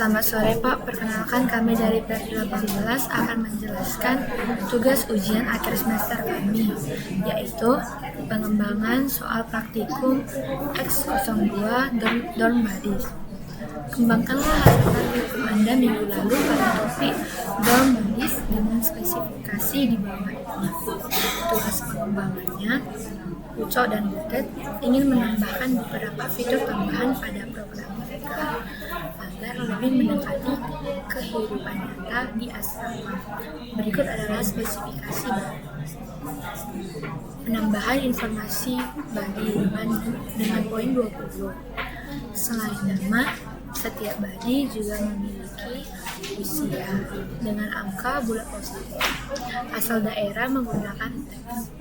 Selamat sore Pak, perkenalkan kami dari PERDI 18 akan menjelaskan tugas ujian akhir semester kami, yaitu pengembangan soal praktikum X02 Dorm Buddies. Kembangkanlah harapan hukum Anda minggu lalu pada topik Dorm Buddies dengan spesifikasi di bawah ini. Tugas pengembangannya, Uco dan Butet ingin menambahkan beberapa fitur tambahan pada program mereka agar lebih mendekati kehidupan nyata di asrama. Berikut adalah spesifikasi baru. Penambahan informasi bagi dengan poin 20. Selain nama, setiap body juga memiliki usia dengan angka bulat positif. Asal daerah menggunakan teks.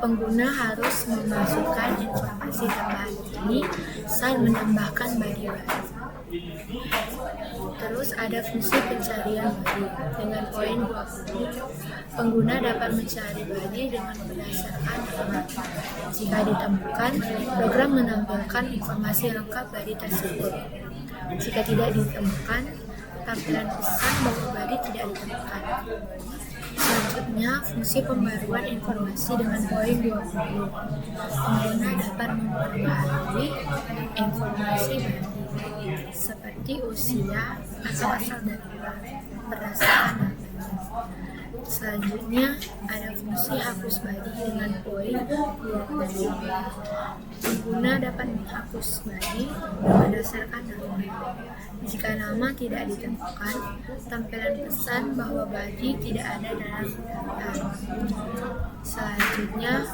Pengguna harus memasukkan informasi tambahan ini saat menambahkan body baru. Terus ada fungsi pencarian body dengan poin 20. Pengguna dapat mencari body dengan berdasarkan nama. Jika ditemukan, program menampilkan informasi lengkap body tersebut. Jika tidak ditemukan, tampilan pesan bahwa body tidak ditemukan. Selanjutnya, fungsi pembaruan informasi dengan poin 20. Pengguna dapat memperbarui informasi body seperti usia atau asal daerah berdasarkan nama. Selanjutnya, ada fungsi hapus body dengan poin 20. Pengguna dapat menghapus body berdasarkan nama. Jika nama tidak ditemukan, tampilan pesan bahwa body tidak ada dalam daftar. Selanjutnya,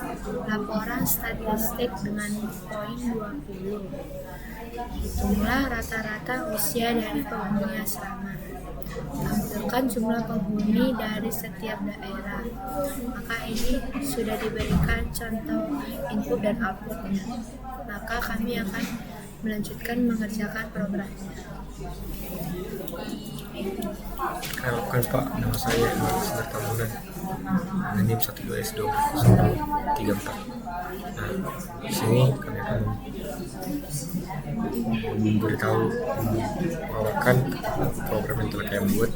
laporan statistik dengan poin 20. Hitunglah rata-rata usia dari penghuni asrama. Tampilkan jumlah penghuni dari setiap daerah. Maka ini sudah diberikan contoh input dan outputnya. Maka kami akan melanjutkan mengerjakan programnya. Halo Pak, nama saya Sinar Tambunan, NIM 12S2034. Nah, di sini kami akan membawakan program yang telah kami buat.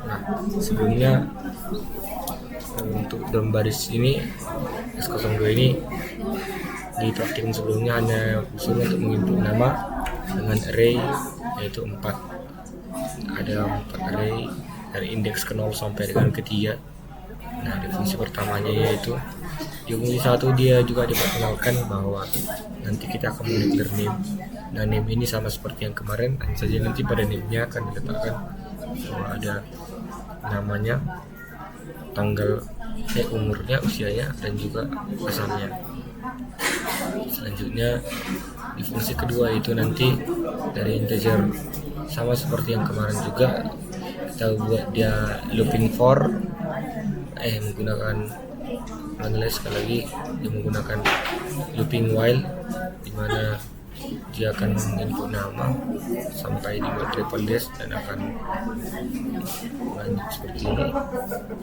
Nah, sebelumnya untuk Dorm Buddies ini S02 ini di praktikum sebelumnya hanya usul untuk menginput nama dengan array yaitu 4. Ada 4 array dari indeks ke 0 sampai dengan ke 3. Nah, di fungsi pertamanya yaitu di fungsi 1 dia juga diperkenalkan bahwa nanti kita akan mendeklar name. Nah, name ini sama seperti yang kemarin, hanya saja nanti pada name-nya akan diletakkan bahwa ada namanya, tanggal, umurnya, usianya, dan juga asalnya. Selanjutnya di fungsi kedua itu nanti dari integer sama seperti yang kemarin juga kita buat dia looping for menggunakan sekali lagi dia menggunakan looping while di mana dia akan menginput nama sampai dibuat triple dash dan akan lanjut seperti ini.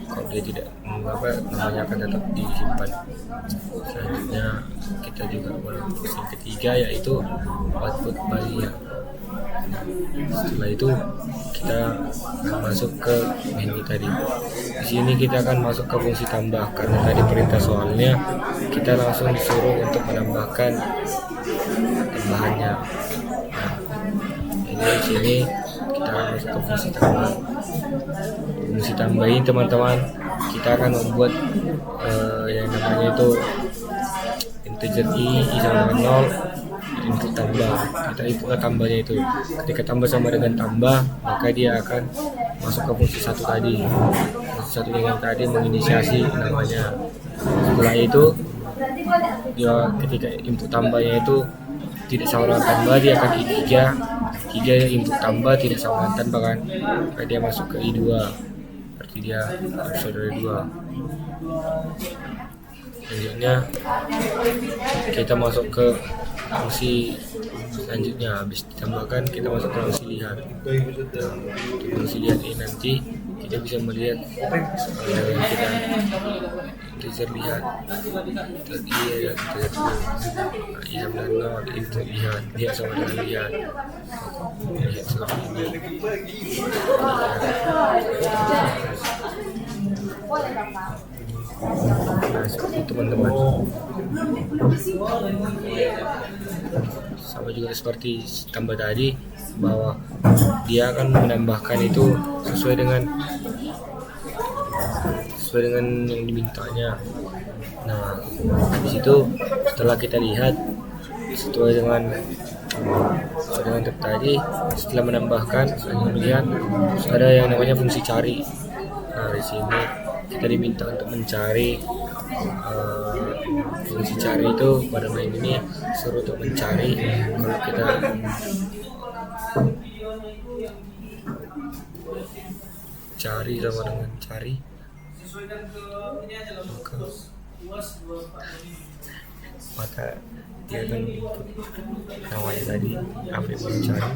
Kalau dia tidak mengapa, namanya akan tetap disimpan. Selanjutnya kita juga buat fungsi ketiga yaitu output body-nya. Nah, setelah itu kita akan masuk ke menu tadi. Di sini kita akan masuk ke fungsi tambah karena tadi perintah soalnya kita langsung disuruh untuk menambahkan tambahannya. Nah, ini di sini kita akan masuk ke fungsi tambah. Fungsi tambah ini teman-teman kita akan membuat yang namanya itu integer i sama dengan 0 input tambah. Kita input tambahnya itu ketika tambah sama dengan tambah maka dia akan masuk ke fungsi 1 tadi. Fungsi 1 yang tadi menginisiasi namanya. Setelah itu dia ketika input tambahnya itu tidak sama dengan tambah dia akan i3 input tambah tidak sama dengan tambah kan, maka dia masuk ke i2 berarti dia saudara 2. Selanjutnya kita masuk ke fungsi selanjutnya, habis ditambahkan kita masuk ke fungsi lihat. Nah, di fungsi lihat ini nanti kita bisa melihat kita user lihat terlihat yang benar itu lihat sama dengan lihat seperti ini. Nah, seperti teman-teman, sama juga seperti tambah tadi bahwa dia akan menambahkan itu sesuai dengan yang dimintanya. Nah, di situ setelah kita lihat sesuai dengan tadi, setelah menambahkan melihat ada yang namanya fungsi cari. Nah, di sini kita diminta untuk mencari fungsi cari itu pada main ini suruh untuk mencari. Kalau kita cari sama dengan cari, maka dia akan input namanya tadi apa yang mencari,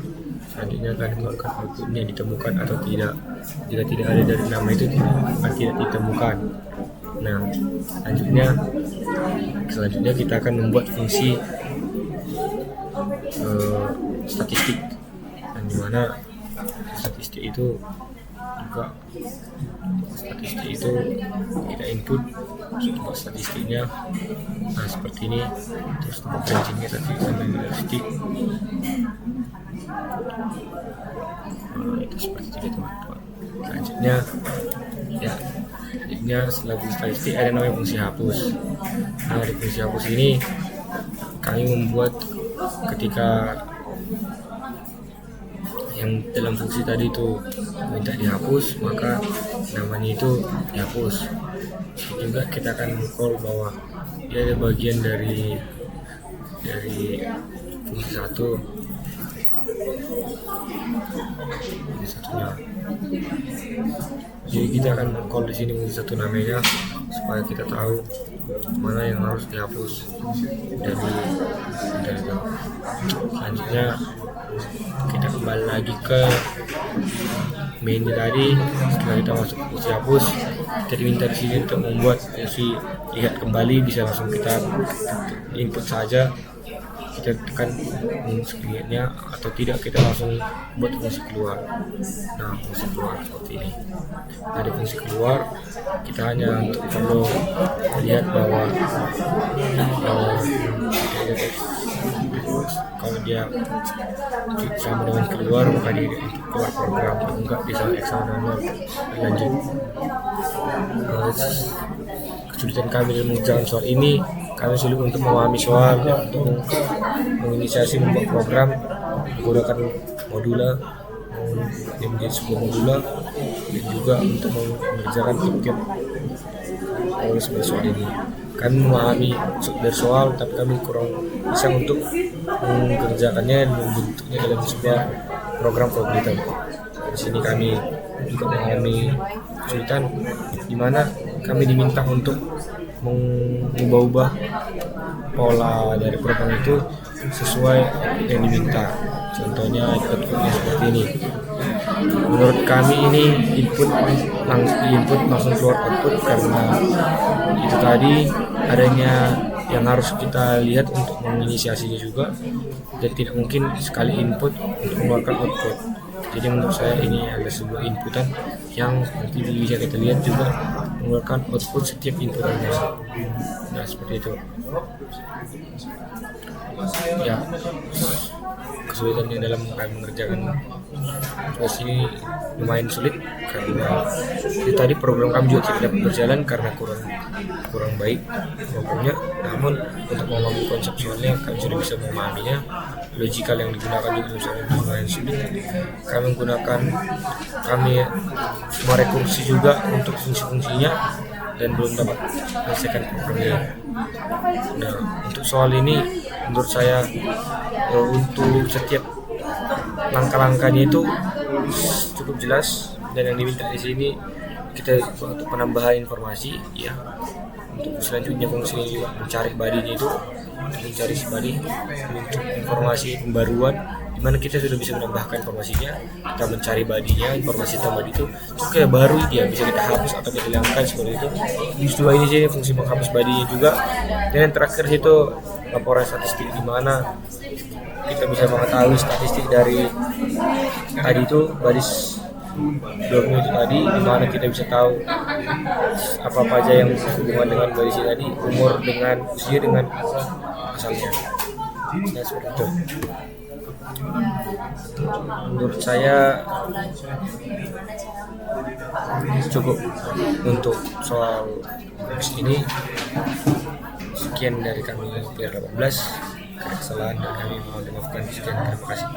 selanjutnya akan dikeluarkan outputnya ditemukan atau tidak. Jika tidak ada dari nama itu akan tidak ditemukan. Nah, selanjutnya kita akan membuat fungsi statistik, dan dimana statistik itu kita input untuk statistiknya. Nah, seperti ini, terus untuk pancingnya statistik. Itu seperti itu teman-teman. Selanjutnya setelah fungsi statistik ada namanya fungsi hapus. Nah, di fungsi hapus ini kami membuat ketika yang dalam fungsi tadi itu minta dihapus, maka namanya itu dihapus. Juga kita akan call bahwa dia ada bagian dari fungsi satunya. Jadi kita akan call di sini fungsi satu namanya supaya kita tahu mana yang harus dihapus dari itu. Selanjutnya kita kembali lagi ke main tadi. Setelah kita masuk ke fungsi hapus, kita diminta di sini untuk membuat fungsi lihat kembali. Bisa langsung kita input saja, kita tekan lihatnya, atau tidak kita langsung buat fungsi keluar. Nah, fungsi keluar seperti ini. Nah, di fungsi keluar kita hanya perlu melihat bahwa kalau dia sama dengan keluar, maka dia keluar program. Kalau enggak, bisa X sama dengan lanjut. Kesulitan kami dalam mengerjakan soal ini, kami sulit untuk memahami soal, untuk menginisiasi membuat program menggunakan modula yang menjadi sebuah modula, dan juga untuk mengerjakan tiap sebuah soal ini. Kami memahami dari soal, tapi kami kurang bisa untuk mengerjakannya dan membentuknya dalam sebuah program algoritma. Di sini kami juga mengalami kesulitan di mana kami diminta untuk mengubah-ubah pola dari program itu sesuai yang diminta. Contohnya outputnya seperti ini. Menurut kami ini input langsung keluar output, karena itu tadi adanya yang harus kita lihat untuk menginisiasinya juga, dan tidak mungkin sekali input untuk mengeluarkan output. Jadi menurut saya ini adalah sebuah inputan yang nanti bisa kita lihat juga mengeluarkan output setiap inputannya. Nah, seperti itu. Ya, kesulitannya dalam kami mengerjakan tugas ini lumayan sulit, karena tadi program kami juga tidak dapat berjalan karena kurang baik programnya. Namun untuk memahami konseptualnya kami sudah bisa memahaminya. Logikal yang digunakan juga lumayan sulit. Kami merekursi juga untuk fungsi-fungsinya dan belum dapat menyelesaikan programnya. Nah, untuk soal ini menurut saya untuk setiap langkah-langkahnya itu cukup jelas, dan yang diminta di sini kita untuk penambahan informasi ya. Untuk selanjutnya fungsi juga mencari bodinya itu, mencari si body untuk informasi pembaruan dimana kita sudah bisa menambahkan informasinya, kita mencari badinya, informasi tambah itu kayak baru dia bisa kita hapus atau kita hilangkan seperti itu. Terus dua ini sih fungsi menghapus badinya juga. Dan yang terakhir itu laporan statistik, di mana kita bisa mengetahui statistik dari tadi itu baris 20 itu tadi, di mana kita bisa tahu apa aja yang berhubungan dengan baris tadi, umur dengan usia dengan asalnya. Nah, seperti itu. Menurut saya cukup untuk soal ini. Sekian dari kami PR 18. Kesalahan dan kami mohon dimaafkan. Sekian, terima kasih.